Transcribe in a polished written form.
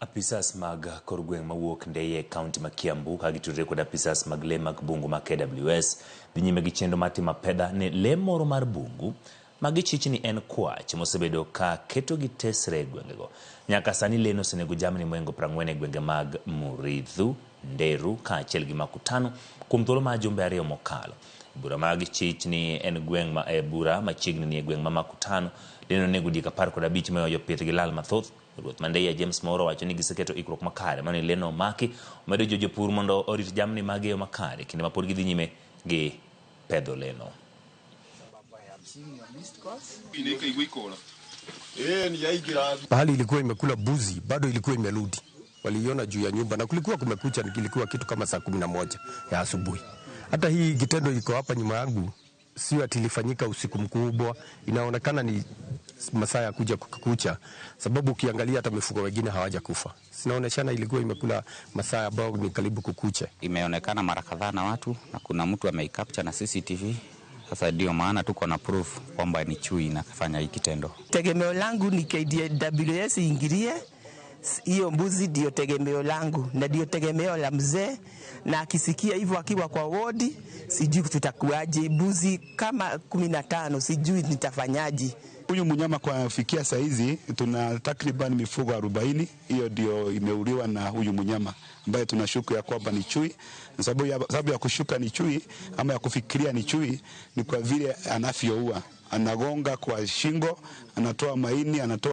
Apisas mag korgweng mawuok Ndeye County ma Kiambu kagitudre kod apisas mag le mag bungu ma KWS dhi nyime gi chenro mar timo pedha ne le moro mar bungu magichich ni en kwach mosebedo ka keto gi tesre e gwengego. Nyaka sani leno osenego jamni moingo 40 e gwenge mag Muridhu, Nderu kaachiel gi Makutano kuom thuolo mar jumbe 2 mokalo. Bura magichich ni en gweng ma bura machiegni ni e gweng ma Makutano leno nego diek 15 ma jopith gi lal mathoth. Ruoth Mandela James Moro wacho ni giseketo ikruok makare mane leno maki omedo jopur mondo orit jamni mage makare kinde ma pod gidhi nyime gi pedho leno. Pahali ilikuwa imekula buzi bado ilikuwa imerudi. Waliona juu ya nyumba na kulikuwa kumekucha, kilikuwa kitu kama saa 11 ya asubuhi. Hata hii kitendo iko hapa nyuma yangu sio atilifanyika usiku mkubwa, inaonekana ni masaa ya kuja kukucha, sababu ukiangalia hata mifugo wengine hawaja kufa. Sinaoneshana ilikuwa imekula masaa ambao ni karibu kukucha. Imeonekana mara kadhaa na watu na kuna mtu ameicapture na CCTV. Sasa ndio maana tuko na proof kwamba ni chui inafanya hiki kitendo. Tegemeo langu ni KWS ingilie hiyo mbuzi, ndio tegemeo langu na ndio tegemeo la mzee, na akisikia hivyo akiwa kwa wodi sijui tutakuaje. Mbuzi kama 15 sijui nitafanyaje. Huyu mnyama kwa fikia saa hizi tuna takriban mifugo 40. Hiyo ndio imeuliwa na huyu mnyama ambaye tunashuku ya kwamba ni chui. Sababu ya kushuka ni chui ama ya kufikiria ni chui ni kwa vile anavyoua, anagonga kwa shingo, anatoa maini, anatoa